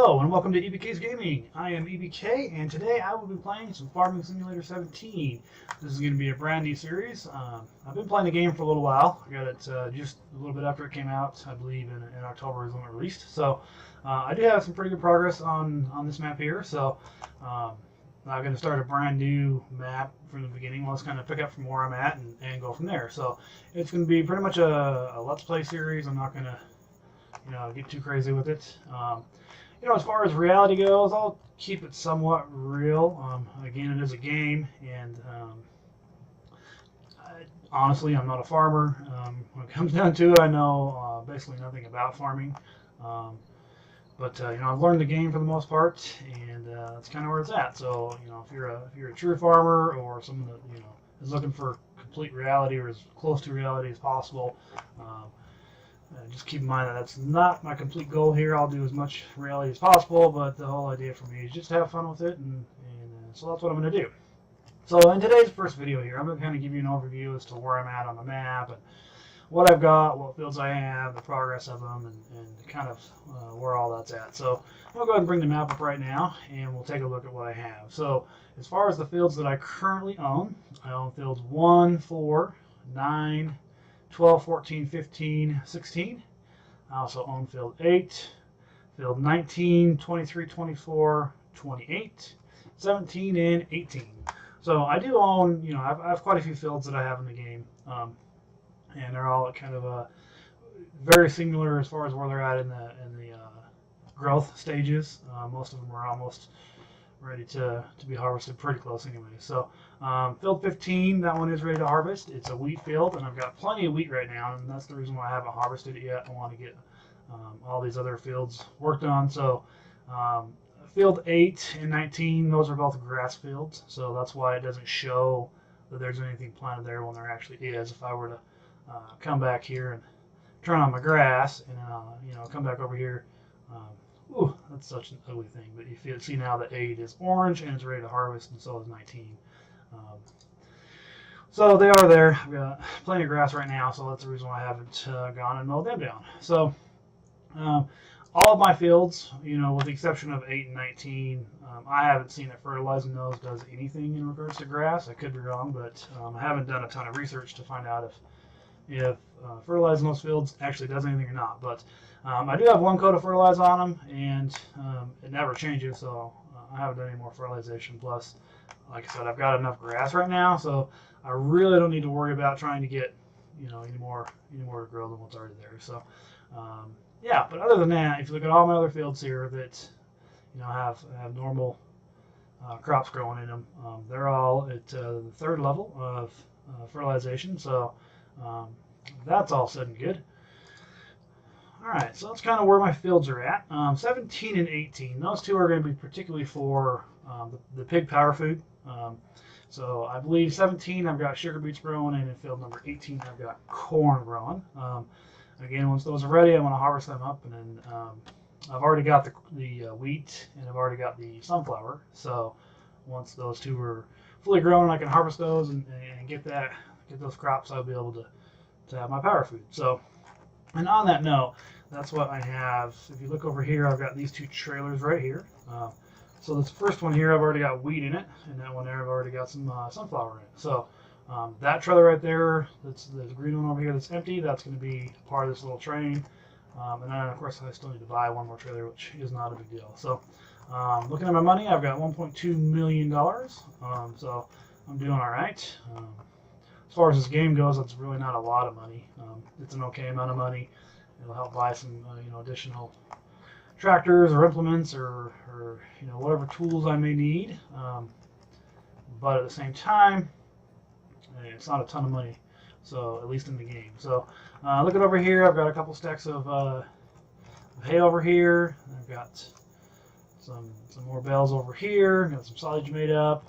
Hello and welcome to EBK's Gaming. I am EBK and today I will be playing some Farming Simulator 17. This is going to be a brand new series. I've been playing the game for a little while. I got it just a little bit after it came out, I believe in October is when it released. So I do have some pretty good progress on this map here. So I'm going to start a brand new map from the beginning. Let's kind of pick up from where I'm at and go from there. So it's going to be pretty much a Let's Play series. I'm not going to get too crazy with it. As far as reality goes, I'll keep it somewhat real. Again, it is a game, and honestly, I'm not a farmer. When it comes down to it, I know basically nothing about farming. But I've learned the game for the most part, and that's kind of where it's at. So, if you're a true farmer or someone that is looking for complete reality or as close to reality as possible. Just keep in mind that that's not my complete goal here. I'll do as much reality as possible, but the whole idea for me is just to have fun with it, and so that's what I'm going to do. So in today's first video here, I'm going to kind of give you an overview as to where I'm at on the map, and what I've got, what fields I have, the progress of them, and kind of where all that's at. So I'll go ahead and bring the map up right now, and we'll take a look at what I have. So as far as the fields that I currently own, I own fields 1, 4, 9, 12, 14, 15, 16. I also own field 8, field 19, 23, 24, 28, 17, and 18. So I do own, I have quite a few fields that I have in the game, and they're all kind of very similar as far as where they're at in the growth stages. Most of them are almost ready to be harvested, pretty close anyway. So field 15, that one is ready to harvest. It's a wheat field, and I've got plenty of wheat right now, and that's the reason why I haven't harvested it yet. I want to get all these other fields worked on. So field 8 and 19, those are both grass fields, so that's why it doesn't show that there's anything planted there when there actually is. If I were to come back here and turn on my grass and come back over here, ooh, that's such an ugly thing. But you see now that 8 is orange and it's ready to harvest, and so is 19. So they are there. I've got plenty of grass right now, so that's the reason why I haven't gone and mowed them down. So all of my fields, with the exception of 8 and 19, I haven't seen that fertilizing those does anything in regards to grass. I could be wrong, but I haven't done a ton of research to find out if fertilizing those fields actually does anything or not. But I do have one coat of fertilizer on them, and it never changes, so I haven't done any more fertilization. Plus, like I said, I've got enough grass right now, so I really don't need to worry about trying to get any more to grow than what's already there. So yeah, but other than that, if you look at all my other fields here that have normal crops growing in them, they're all at the 3rd level of fertilization. So that's all said and good. Alright, so that's kind of where my fields are at. 17 and 18, those two are going to be particularly for the pig power food. So I believe 17 I've got sugar beets growing, and in field number 18 I've got corn growing. Again, once those are ready, I want to harvest them up, and then I've already got the wheat, and I've already got the sunflower. So once those two are fully grown, I can harvest those and get those crops. I'll be able to have my power food. So, and on that note, that's what I have. If you look over here, I've got these 2 trailers right here. So this first one here, I've already got wheat in it, and that one there, I've already got some sunflower in it. So that trailer right there, that's the green one over here that's empty, that's going to be part of this little train. And then, of course, I still need to buy one more trailer, which is not a big deal. So looking at my money, I've got $1.2 million. So I'm doing all right. As far as this game goes, it's really not a lot of money. It's an okay amount of money. It'll help buy some additional tractors or implements or whatever tools I may need. But at the same time, it's not a ton of money, so at least in the game. So looking over here, I've got a couple stacks of hay over here. I've got some more bales over here. Got some silage made up.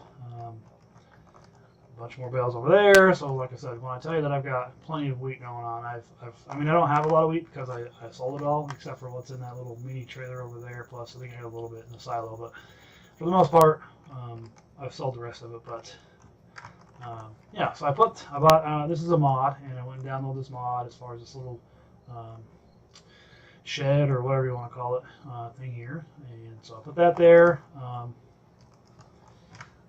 Bunch more bales over there. So like I said, when I tell you that I've got plenty of wheat going on, I mean I don't have a lot of wheat because I sold it all except for what's in that little mini trailer over there, plus I think I got a little bit in the silo, but for the most part I've sold the rest of it. But yeah, so I bought this is a mod, and I went and downloaded this mod as far as this little shed or whatever you want to call it thing here. And so I'll put that there.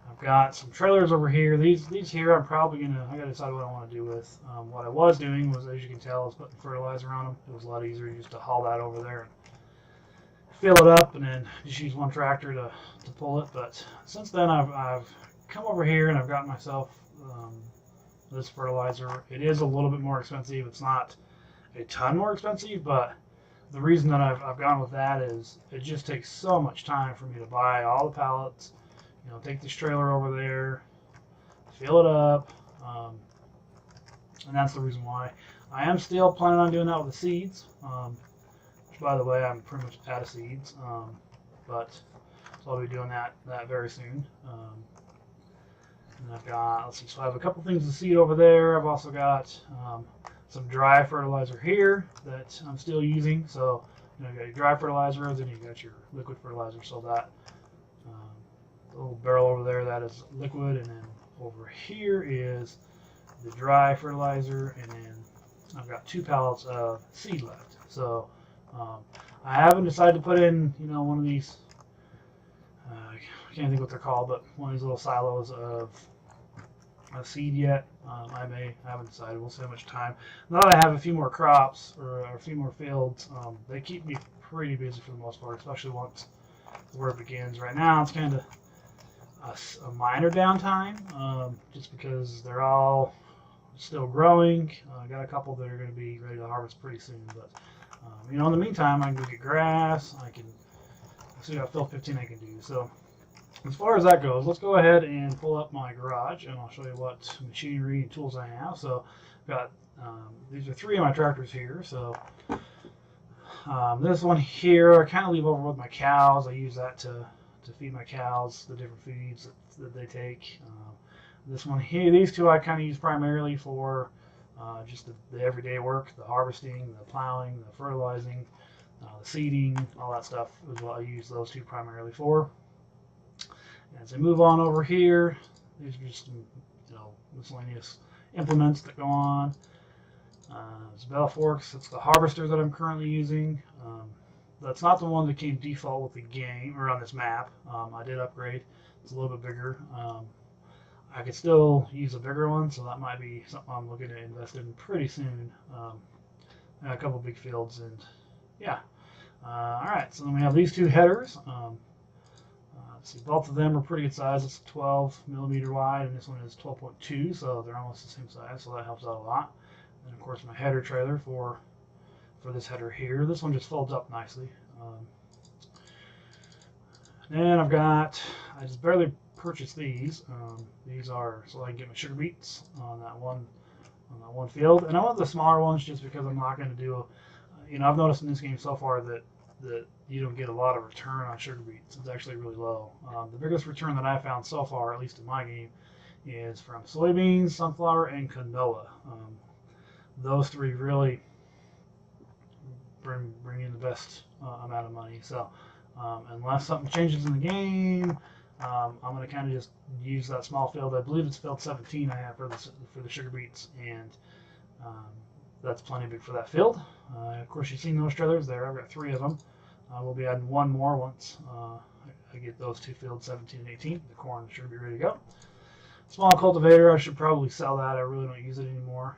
I've got some trailers over here. These here I'm probably I gotta decide what I want to do with. What I was doing was, as you can tell, is putting fertilizer on them. It was a lot easier just to haul that over there and fill it up, and then just use one tractor to pull it. But since then I've come over here and I've got myself this fertilizer. It is a little bit more expensive. It's not a ton more expensive, but the reason that I've gone with that is it just takes so much time for me to buy all the pallets, you know, take this trailer over there, fill it up, and that's the reason why. I am still planning on doing that with the seeds, which, by the way, I'm pretty much out of seeds, but so I'll be doing that very soon. And I've got, let's see, so I have a couple things to seed over there. I've also got some dry fertilizer here that I'm still using. So, you know, you got your dry fertilizer, then you got your liquid fertilizer. So that little barrel over there, that is liquid, and then over here is the dry fertilizer, and then I've got 2 pallets of seed left. So I haven't decided to put in, you know, one of these, I can't think what they're called, but one of these little silos of seed yet. I haven't decided. We'll see how much time. Now that I have a few more crops or a few more fields, they keep me pretty busy for the most part, especially once the work begins. Right now, it's kind of a minor downtime, just because they're all still growing. I got a couple that are going to be ready to harvest pretty soon, but you know, in the meantime, I can go get grass. I can see about fill 15 I can do. So as far as that goes, let's go ahead and pull up my garage, and I'll show you what machinery and tools I have. So I've got these are 3 of my tractors here. So this one here I kind of leave over with my cows. I use that to feed my cows the different feeds that they take. This one here, these 2 I kind of use primarily for just the everyday work, the harvesting, the plowing, the fertilizing, the seeding, all that stuff is what I use those 2 primarily for. As I move on over here, these are just, you know, miscellaneous implements that go on. It's bell forks. It's the harvester that I'm currently using. That's not the one that came default with the game or on this map. I did upgrade. It's a little bit bigger. I could still use a bigger one, so that might be something I'm looking to invest in pretty soon. I got a couple big fields, and yeah. All right, so then we have these 2 headers. See, both of them are pretty good size. It's 12 millimeter wide, and this one is 12.2, so they're almost the same size, so that helps out a lot. And of course, my header trailer for this header here. This one just folds up nicely. Then I just barely purchased these. These are so I can get my sugar beets on that one field, and I want the smaller ones just because I'm not going to do. You know, I've noticed in this game so far that you don't get a lot of return on sugar beets. It's actually really low. The biggest return that I found so far, at least in my game, is from soybeans, sunflower, and canola. Those 3 really bring in the best amount of money. So unless something changes in the game, I'm going to kind of just use that small field. I believe it's field 17 I have for the sugar beets, and that's plenty big for that field. Of course, you've seen those trailers there. I've got 3 of them. We'll be adding 1 more once I get those 2 fields, 17 and 18. The corn should be ready to go. Small cultivator, I should probably sell that. I really don't use it anymore.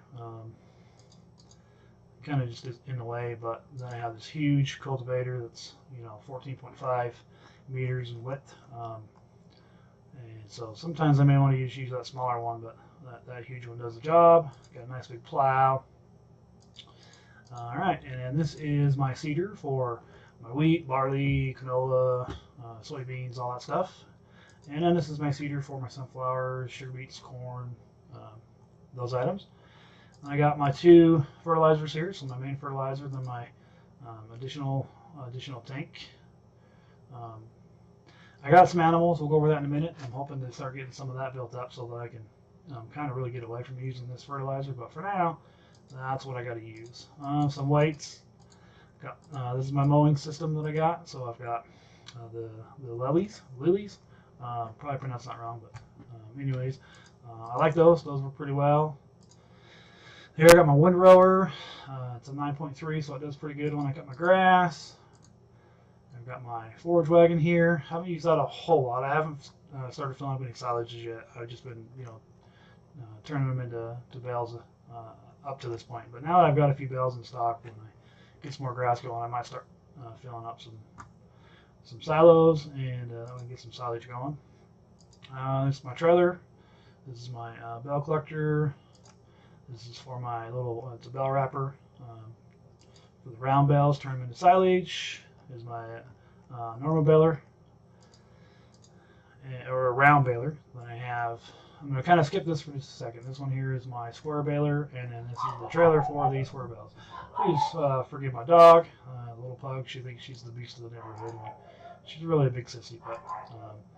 Kind of just in the way, but then I have this huge cultivator that's, you know, 14.5 meters in width. And so sometimes I may want to use that smaller one, but that huge one does the job. Got a nice big plow. All right, and then this is my seeder for my wheat, barley, canola, soybeans, all that stuff. And then this is my seeder for my sunflowers, sugar beets, corn, those items. I got my 2 fertilizers here, so my main fertilizer, then my additional tank. I got some animals. We'll go over that in a minute. I'm hoping to start getting some of that built up so that I can kind of really get away from using this fertilizer. But for now, that's what I got to use. Some weights. This is my mowing system that I got. So I've got the lilies. Probably pronounced that wrong, but anyways, I like those. Those work pretty well. Here I got my windrower. It's a 9.3, so it does pretty good when I cut my grass. I've got my forage wagon here. I haven't used that a whole lot. I haven't started filling up any silages yet. I've just been, turning them into bales up to this point. But now that I've got a few bales in stock, when I get some more grass going, I might start filling up some silos, and that way get some silage going. This is my trailer. This is my bale collector. This is for my little, it's a bale wrapper for the round bales, turn them into silage. This is my normal baler, or a round baler. Then I'm going to kind of skip this for just a second. This one here is my square baler, and then this is the trailer for the square bales. Please forgive my dog, little pug. She thinks she's the beast of the neighborhood. She's really a big sissy, but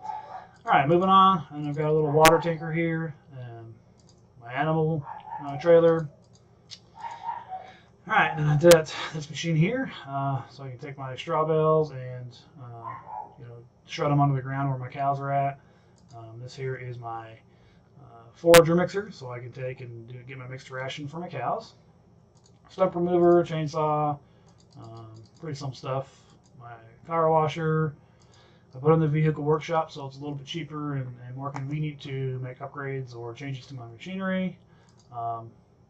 all right, moving on. And I've got a little water tanker here, and my animal trailer. All right, and then I did this machine here, so I can take my straw bales and shred them onto the ground where my cows are at. This here is my forager mixer, so I can take and get my mixed ration for my cows. Stump remover, chainsaw, pretty simple stuff. My power washer. I put it in the vehicle workshop, so it's a little bit cheaper and more convenient to make upgrades or changes to my machinery.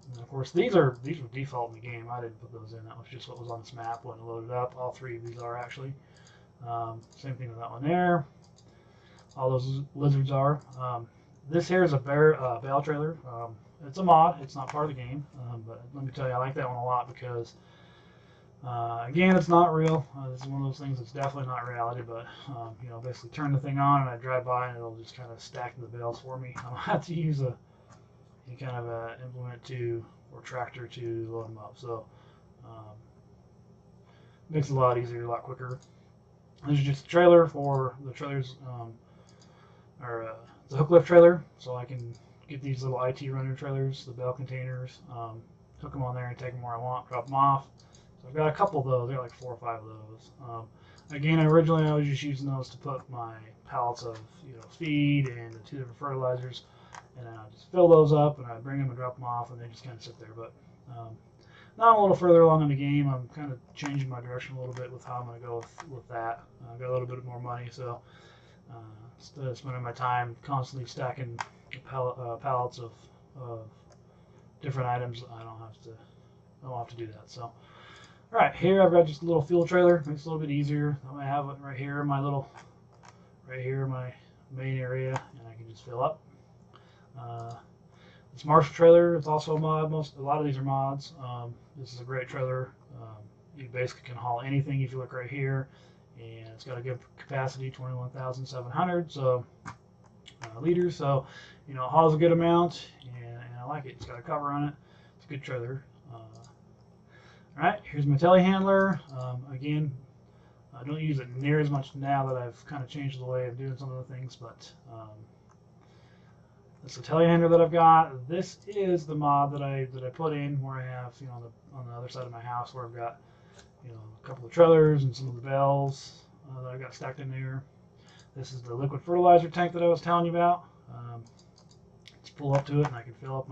And of course, these were default in the game. I didn't put those in. That was just what was on this map when it loaded up. All three of these are actually. Same thing with that one there. All those lizards are. This here is a bale trailer. It's a mod. It's not part of the game. But let me tell you, I like that one a lot because, again, it's not real. This is one of those things that's definitely not reality. But, basically turn the thing on and I drive by and it'll just kind of stack the bales for me. I don't have to use any kind of implement or tractor to load them up. So makes it a lot easier, a lot quicker. This is just a trailer for the trailers, the hook lift trailer, so I can get these little IT runner trailers, the bale containers, hook them on there and take them where I want, drop them off. So I've got a couple of those. There are like 4 or 5 of those. Again, originally I was just using those to put my pallets of feed and the 2 different fertilizers. And I just fill those up, and I bring them and drop them off, and they just kind of sit there. But now I'm a little further along in the game. I'm kind of changing my direction a little bit with how I'm going to go with that. I've got a little bit more money, so instead of spending my time constantly stacking pallets of different items, I don't have to do that. So, all right, here I've got just a little fuel trailer. Makes it a little bit easier. I have it right here in my main area, and I can just fill up. This Marshall trailer is also a mod. A lot of these are mods. This is a great trailer. You basically can haul anything if you look right here, and it's got a good capacity, 21,700 liters. So it hauls a good amount, and I like it. It's got a cover on it. It's a good trailer. All right, here's my telehandler. Again, I don't use it near as much now that I've kind of changed the way of doing some of the things, but it's a telehandler that I've got. This is the mod that I put in where I have on the other side of my house where I've got a couple of trailers and some of the bales that I got stacked in there. This is the liquid fertilizer tank that I was telling you about. Let's pull up to it and I can fill up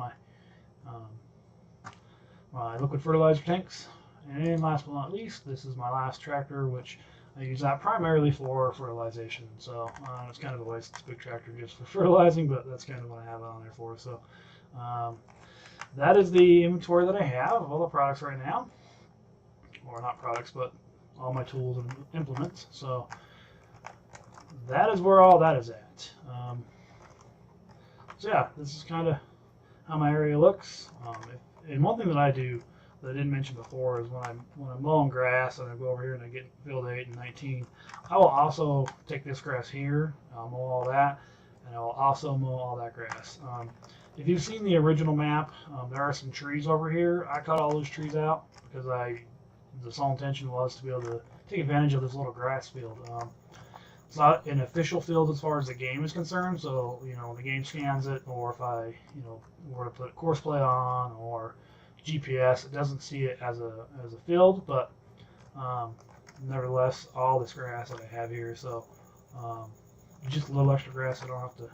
my liquid fertilizer tanks. And last but not least, this is my last tractor, which I use that primarily for fertilization. So it's kind of a waste. It's a big tractor just for fertilizing, but that's kind of what I have it on there for. So that is the inventory that I have of all the products right now. Or not products, but all my tools and implements. So that is where all that is at. So yeah, this is kind of how my area looks. And one thing that I do that I didn't mention before is when I'm mowing grass and I go over here and I get field 8 and 19, I will also take this grass here, I'll mow all that, and I will also mow all that grass. If you've seen the original map, there are some trees over here. I cut all those trees out because the sole intention was to be able to take advantage of this little grass field. It's not an official field as far as the game is concerned, so when the game scans it, or if I were to put course play on or GPS, it doesn't see it as a field, but nevertheless, all this grass that I have here, so just a little extra grass I don't have to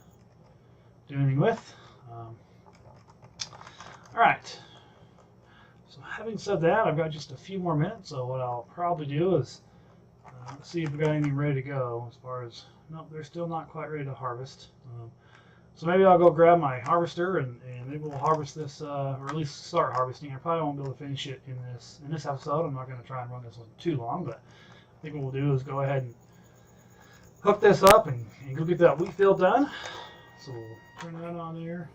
do anything with. All right, having said that, I've got just a few more minutes, so what I'll probably do is see if we got anything ready to go. As far as no, they're still not quite ready to harvest. So maybe I'll go grab my harvester and maybe we'll harvest this, or at least start harvesting. I probably won't be able to finish it in this episode. I'm not going to try and run this one too long, but I think what we'll do is go ahead and hook this up and go get that wheat field done. So we'll turn that on there.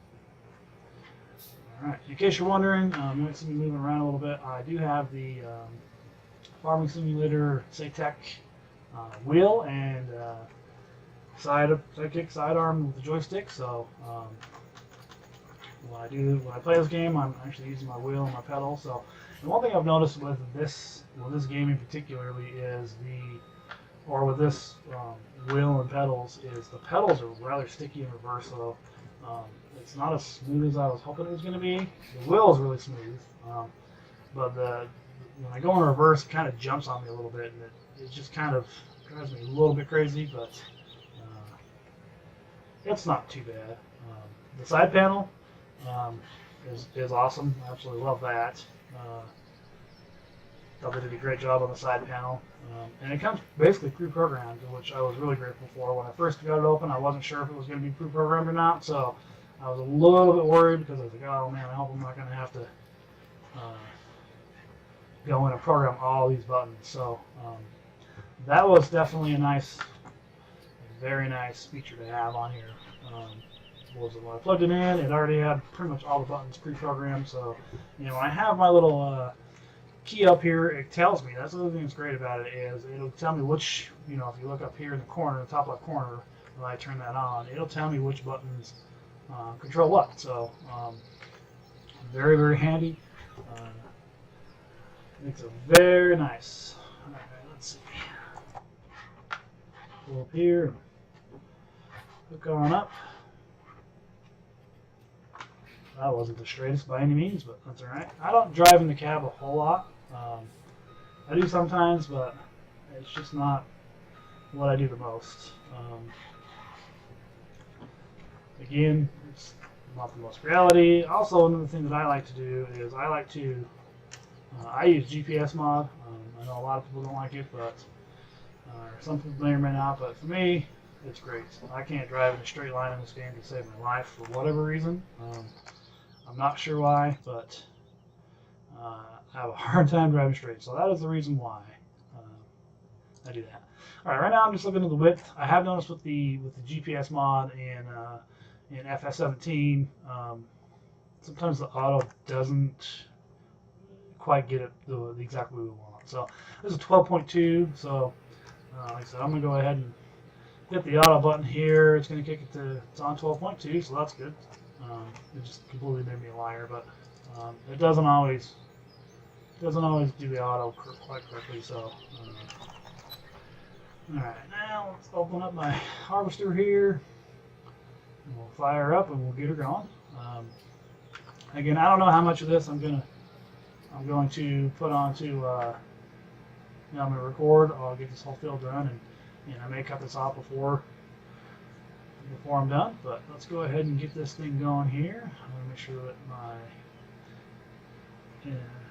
All right. In case you're wondering, you might see me moving around a little bit. I do have the Farming Simulator Saytech wheel and sidekick sidearm with the joystick. So when I play this game, I'm actually using my wheel and my pedal. So the one thing I've noticed with this game in particularly is with this wheel and pedals is the pedals are rather sticky in reverse. So it's not as smooth as I was hoping it was going to be. The wheel is really smooth, but when I go in reverse, it kind of jumps on me a little bit, and it just kind of drives me a little bit crazy, but it's not too bad. The side panel is awesome. I absolutely love that. Thought they did a great job on the side panel. And it comes basically pre-programmed, which I was really grateful for. When I first got it open, I wasn't sure if it was going to be pre-programmed or not, so I was a little bit worried because I was like, oh man, I hope I'm not going to have to go in and program all these buttons. So that was definitely a very nice feature to have on here. When I plugged it in, it already had pretty much all the buttons pre-programmed. So, when I have my little key up here, it tells me. That's the other thing that's great about it is it'll tell me which, if you look up here in the corner, the top left corner, when I turn that on, it'll tell me which buttons control what. So, very, very handy. Makes it very nice. All right, let's see. Go up here, hook on up. That wasn't the straightest by any means, but that's all right. I don't drive in the cab a whole lot. I do sometimes, but it's just not what I do the most. Again, it's not the most reality. Also, another thing that I like to do is I use GPS mod. I know a lot of people don't like it, but some people may or may not. But for me, it's great. I can't drive in a straight line in this game to save my life for whatever reason. I'm not sure why, but I have a hard time driving straight. So that is the reason why I do that. All right, right now I'm just looking at the width. I have noticed with the GPS mod in FS17, sometimes the auto doesn't quite get it the exact way we want. So this is 12.2. So like I said, I'm gonna go ahead and hit the auto button here. It's gonna kick it to it's on 12.2, so that's good. It just completely made me a liar, but it doesn't always do the auto quite correctly. So all right, now let's open up my harvester here. And we'll fire up and we'll get her going. Again, I don't know how much of this I'm going to put onto. I'm going to record. I'll get this whole field done, and I may cut this off before I'm done. But let's go ahead and get this thing going here. I'm going to make sure that my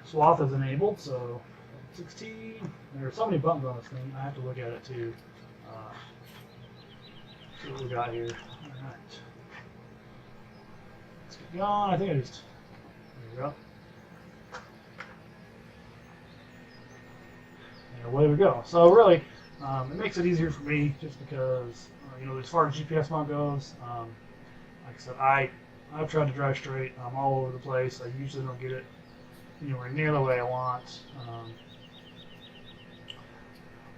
swath is enabled. So 16. There are so many buttons on this thing. I have to look at it to see what we got here. All right. Let's get going. I think there we go. And away we go. So really, it makes it easier for me just because, as far as GPS mod goes, like I said, I've tried to drive straight. I'm all over the place. I usually don't get it anywhere near the way I want.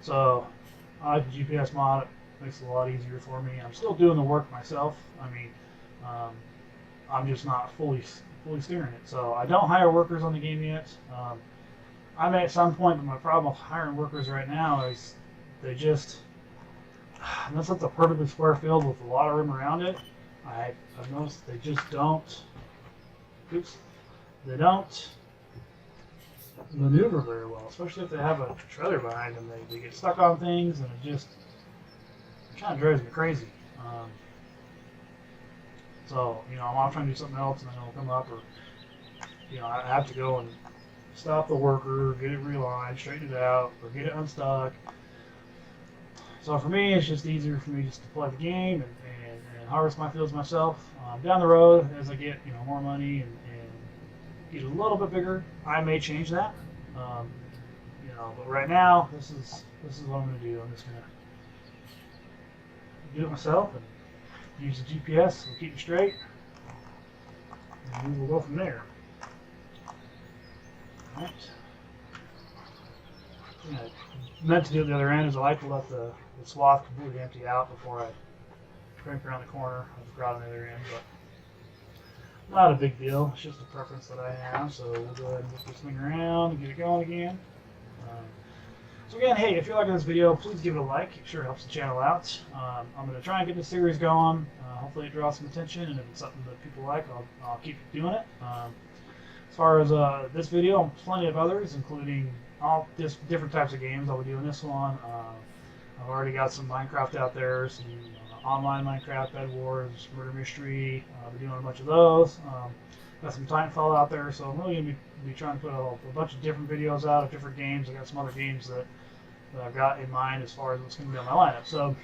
So I like the GPS mod. It makes it a lot easier for me. I'm still doing the work myself. I mean, I'm just not fully steering it. So I don't hire workers on the game yet. I may at some point, but my problem with hiring workers right now is they just, unless it's a perfectly square field with a lot of room around it, I've noticed they just don't maneuver very well, especially if they have a trailer behind them. They get stuck on things, and it kind of drives me crazy. So, I'm trying to do something else, and then it'll come up, or, I have to go and stop the worker, get it realigned, straighten it out, or get it unstuck. So for me, it's just easier for me just to play the game and harvest my fields myself. Down the road, as I get more money and get a little bit bigger, I may change that. But right now, this is what I'm going to do. I'm just going to do it myself and use the GPS to keep me straight, and we will go from there. All right. Yeah, I meant to do it the other end is I like to let the swath completely empty out before I crank around the corner of the crowd on the other end, but not a big deal. It's just a preference that I have. So we'll go ahead and move this thing around and get it going again. So again, hey, if you're liking this video, please give it a like. It sure helps the channel out. I'm going to try and get this series going. Hopefully it draws some attention, and if it's something that people like, I'll keep doing it. As far as this video and plenty of others, including all just different types of games, I'll be doing this one. I've already got some Minecraft out there, some online Minecraft, Bed Wars, Murder Mystery. I'll be doing a bunch of those. Got some Titanfall out there, so I'm really going to be trying to put a bunch of different videos out of different games. I got some other games that I've got in mind as far as what's going to be on my lineup. So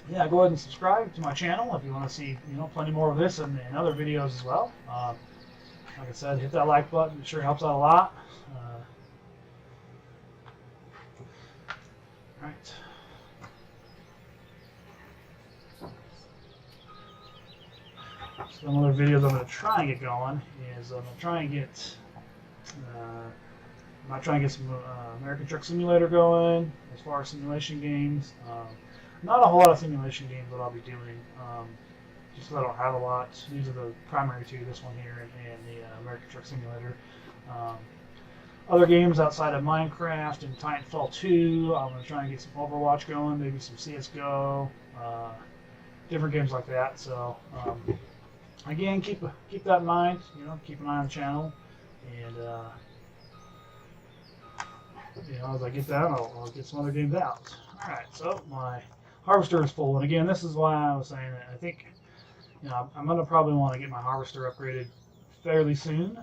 yeah, go ahead and subscribe to my channel if you want to see plenty more of this and other videos as well. Like I said, hit that like button. It sure helps out a lot. All right. Some other videos I'm going to try and get going is I'm going to try and get some American Truck Simulator going as far as simulation games. Not a whole lot of simulation games that I'll be doing, just because I don't have a lot. These are the primary two, this one here and the American Truck Simulator. Other games outside of Minecraft and Titanfall 2, I'm going to try and get some Overwatch going, maybe some CSGO, different games like that. So again, keep that in mind. Keep an eye on the channel, and as I get that, I'll get some other games out. All right, so my harvester is full, and again, this is why I was saying that I think I'm going to probably want to get my harvester upgraded fairly soon,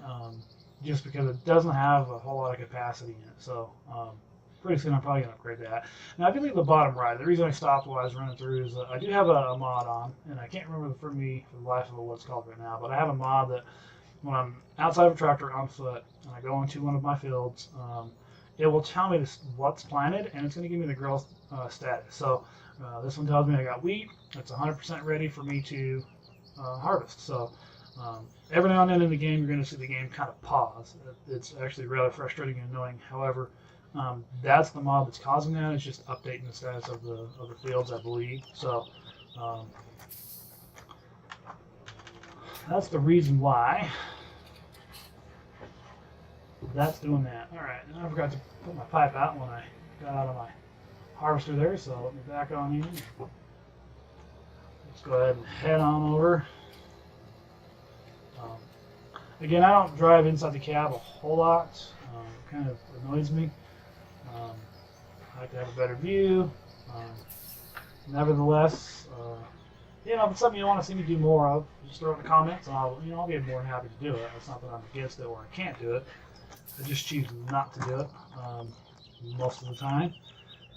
just because it doesn't have a whole lot of capacity in it. So pretty soon I'm probably going to upgrade that. Now, if you look at the bottom right, the reason I stopped while I was running through is I do have a mod on, and I can't remember for the life of it what it's called right now, but I have a mod that when I'm outside of a tractor on foot and I go into one of my fields, it will tell me what's planted, and it's going to give me the growth status. So this one tells me I got wheat. It's 100% ready for me to harvest. So every now and then in the game, you're going to see the game kind of pause. It's actually rather frustrating and annoying. However, that's the mod that's causing that. It's just updating the status of the fields, I believe. So that's the reason why that's doing that. All right, and I forgot to put my pipe out when I got out of my harvester there, so let me back on in. Let's go ahead and head on over. Again, I don't drive inside the cab a whole lot. It kind of annoys me. I like to have a better view. Nevertheless, if it's something you want to see me do more of, just throw it in the comments, and I'll be more than happy to do it. It's not that I'm against it or I can't do it. I just choose not to do it most of the time,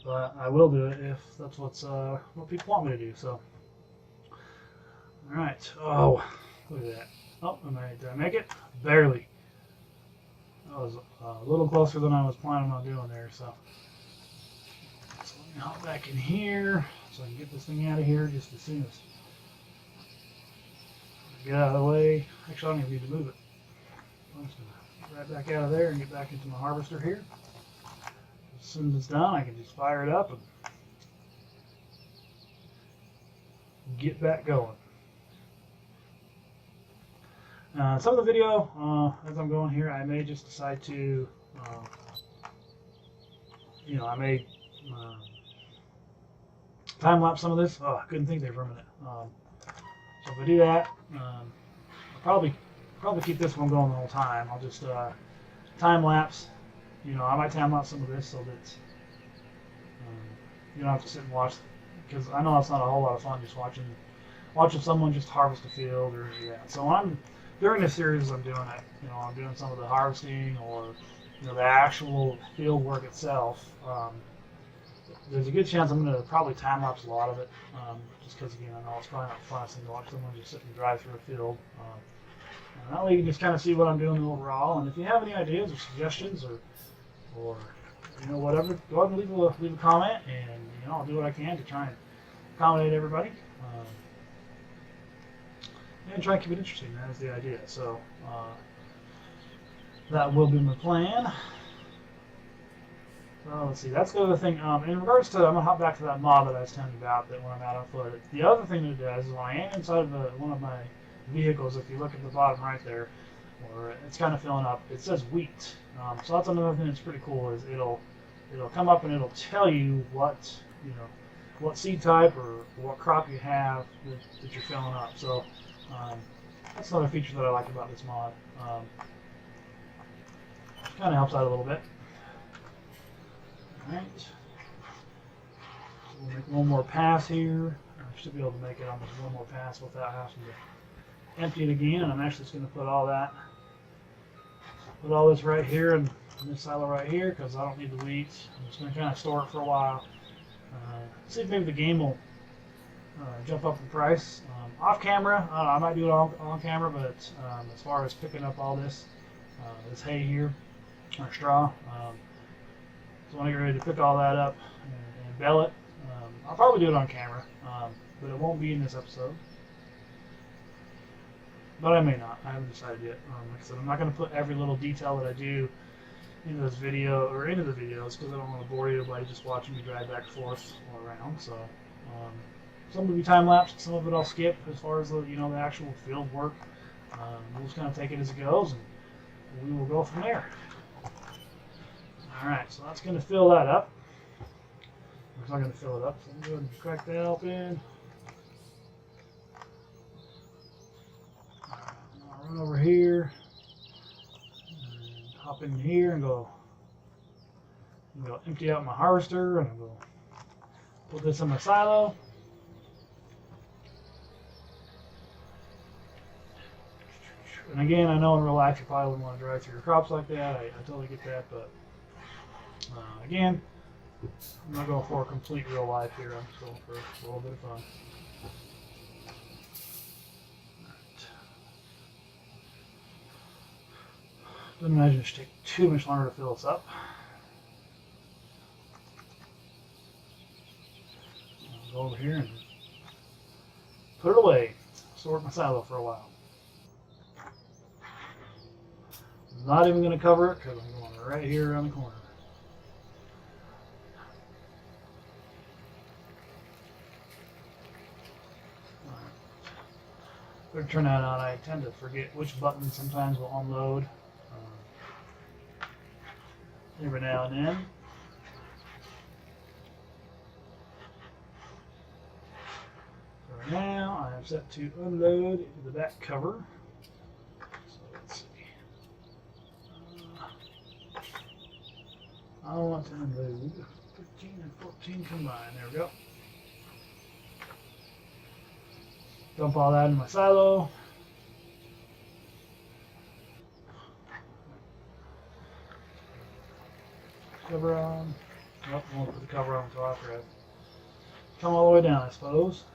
but I will do it if that's what people want me to do. So, all right. Oh, look at that. Oh, did I make it? Barely. That was a little closer than I was planning on doing there. So let me hop back in here so I can get this thing out of here just as soon as I get out of the way. Actually, I don't even need to move it. I'm just gonna right back out of there and get back into my harvester here. As soon as it's done, I can just fire it up and get back going. Some of the video, as I'm going here, I may just decide to, I may time lapse some of this. Oh, I couldn't think there for a minute. So if I do that, I'll probably keep this one going the whole time. I'll just time lapse. I might time lapse some of this so that you don't have to sit and watch, because I know that's not a whole lot of fun just watching someone just harvest a field or that. So during this series, I'm doing it. I'm doing some of the harvesting or the actual field work itself, there's a good chance I'm going to probably time lapse a lot of it, just because again I know it's probably not the funnest thing to watch someone just sit and drive through a field. And that way you can just kind of see what I'm doing overall. And if you have any ideas or suggestions or whatever, go ahead and leave a comment, and I'll do what I can to try and accommodate everybody. And try and keep it interesting. That is the idea. So that will be my plan. So let's see. That's the other thing. In regards to, I'm gonna hop back to that mod that I was telling you about. That when I'm out on foot, the other thing that it does is when I am inside of one of my vehicles, if you look at the bottom right there, where it's kind of filling up, it says wheat. So that's another thing that's pretty cool. Is it'll come up and it'll tell you what seed type or what crop you have that you're filling up. So that's another feature that I like about this mod. Kind of helps out a little bit. Alright. So we'll make one more pass here. I should be able to make it on this one more pass without having to empty it again. And I'm actually just going to put all this right here in this silo right here because I don't need the weeds. I'm just going to kind of store it for a while. See if maybe the game will jump up in price. Off camera, I might do it on camera, but as far as picking up all this hay here, or straw, so when I get ready to pick all that up and bale it, I'll probably do it on camera, but it won't be in this episode. But I may not. I haven't decided yet. Like I said, I'm not going to put every little detail that I do into this video or into the videos because I don't want to bore you by just watching me drive back and forth all around. So some will be time lapsed, some of it I'll skip as far as the actual field work. We'll just kind of take it as it goes, and we will go from there. All right, so that's going to fill that up. It's not going to fill it up, so I'm going to crack that open. I'll run over here. Hop in here and go empty out my harvester, and I'll go put this in my silo. And again, I know in real life you probably wouldn't want to drive through your crops like that. I totally get that, but again, I'm not going for a complete real life here. I'm just going for a little bit of fun. Don't imagine it should take too much longer to fill this up. I'll go over here and put it away. Store it in my silo for a while. I'm not even going to cover it because I'm going right here around the corner. Better turn that on. I tend to forget which button sometimes will unload. Every now and then. For now, I am set to unload the back cover. So let's see. I want to unload 13 and 14 combined. There we go. Dump all that in my silo. Cover on. Nope, I won't put the cover on until after I come all the way down, I suppose.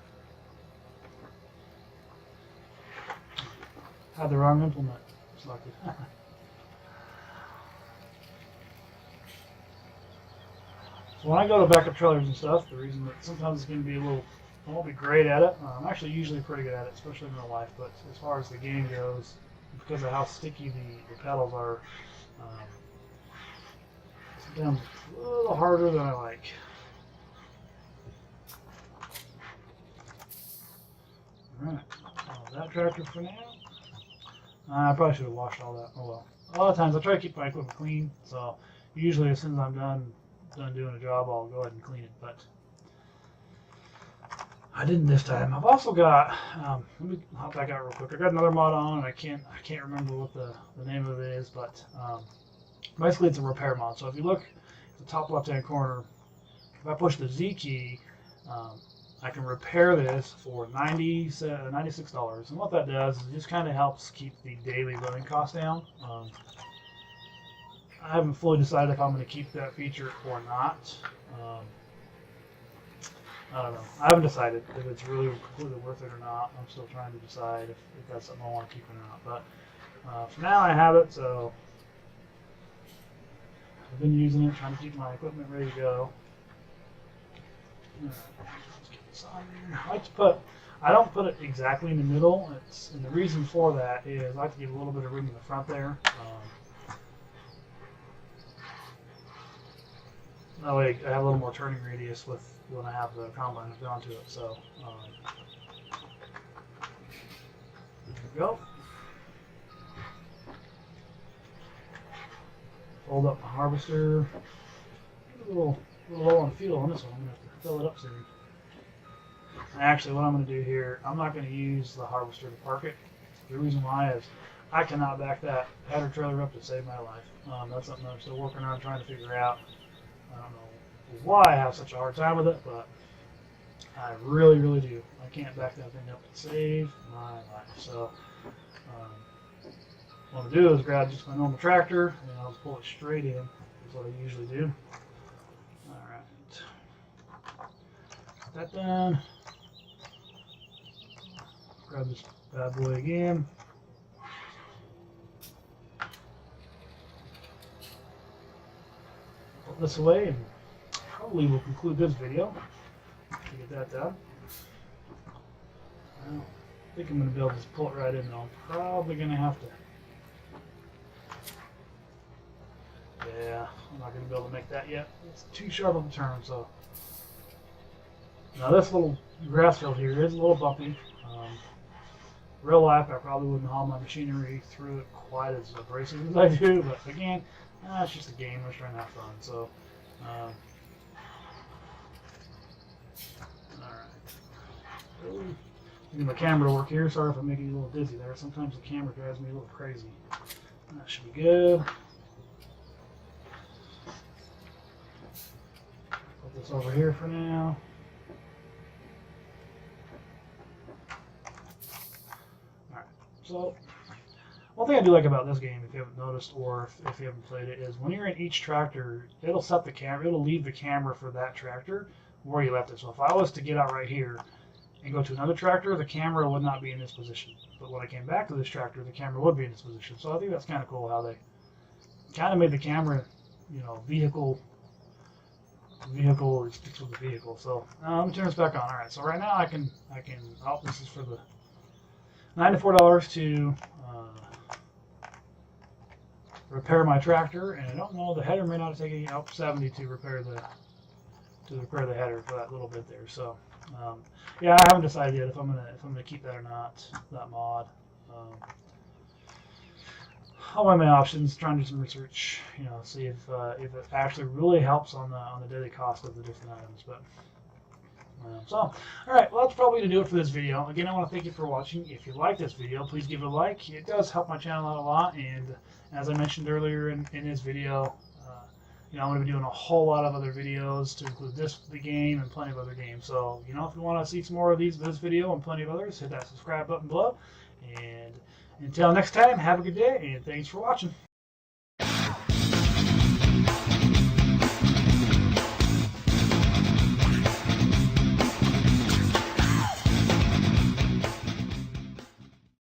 Had the wrong implement selected. So when I go to backup trailers and stuff, the reason that sometimes it's going to be I won't be great at it. I'm actually usually pretty good at it, especially in real life. But as far as the game goes, because of how sticky the pedals are, sometimes it's a little harder than I like. Alright, that tractor for now. I probably should have washed all that. Oh well. A lot of times I try to keep my equipment clean, so usually as soon as I'm done doing a job, I'll go ahead and clean it. But I didn't this time. I've also got, let me hop back out real quick. I got another mod on, and I can't remember what the name of it is, but basically it's a repair mod. So if you look at the top left-hand corner, if I push the Z key, I can repair this for $96. And what that does is it just kind of helps keep the daily running costs down. I haven't fully decided if I'm going to keep that feature or not. I don't know. I haven't decided if it's really completely worth it or not. I'm still trying to decide if that's something I want to keep or not. But for now, I have it, so I've been using it, trying to keep my equipment ready to go. Let's get this on here. I don't put it exactly in the middle. And the reason for that is I like to give a little bit of room in the front there. That way I have a little more turning radius with when I have the combine hooked onto it. So there we go. Fold up my harvester. A little low on fuel on this one. I'm gonna have to fill it up soon. Actually, what I'm going to do here, I'm not going to use the harvester to park it. The reason why is I cannot back that header trailer up to save my life. That's something I'm still working on trying to figure out. I don't know why I have such a hard time with it, but I really, really do. I can't back that thing up to save my life. So what I'm going to do is grab just my normal tractor and I'll just pull it straight in. That's what I usually do. All right. Put that done. Grab this bad boy again. Put this away and probably will conclude this video to get that done. I don't think I'm going to be able to just pull it right in though. I'm probably going to have to. Yeah, I'm not going to be able to make that yet. It's too sharp of a turn, so. Now this little grass field here is a little bumpy. Real life, I probably wouldn't haul my machinery through it quite as abrasive as I do, but again, it's just a game. We're trying to have fun. So, alright. Get my camera to work here. Sorry if I'm making you a little dizzy there. Sometimes the camera drives me a little crazy. That should be good. Put this over here for now. So, one thing I do like about this game, if you haven't noticed or if you haven't played it, is when you're in each tractor, it'll set the camera, it'll leave the camera for that tractor where you left it. So if I was to get out right here and go to another tractor, the camera would not be in this position. But when I came back to this tractor, the camera would be in this position. So I think that's kind of cool how they kind of made the camera, you know, vehicle sticks with the vehicle. So let me turn this back on. All right. So right now I can. Oh, this is for the $94 to repair my tractor, and I don't know, the header may not take any $70 to repair the header for that little bit there. So yeah, I haven't decided yet if I'm gonna keep that or not, that mod. I'll weigh my options, trying to do some research, you know, see if it actually really helps on the daily cost of the different items. But so, all right, well, that's probably going to do it for this video. Again, I want to thank you for watching. If you like this video, please give it a like. It does help my channel out a lot. And as I mentioned earlier in this video, you know, I'm going to be doing a whole lot of other videos to include the game and plenty of other games. So, you know, if you want to see some more of this video and plenty of others, hit that subscribe button below. And until next time, have a good day, and thanks for watching.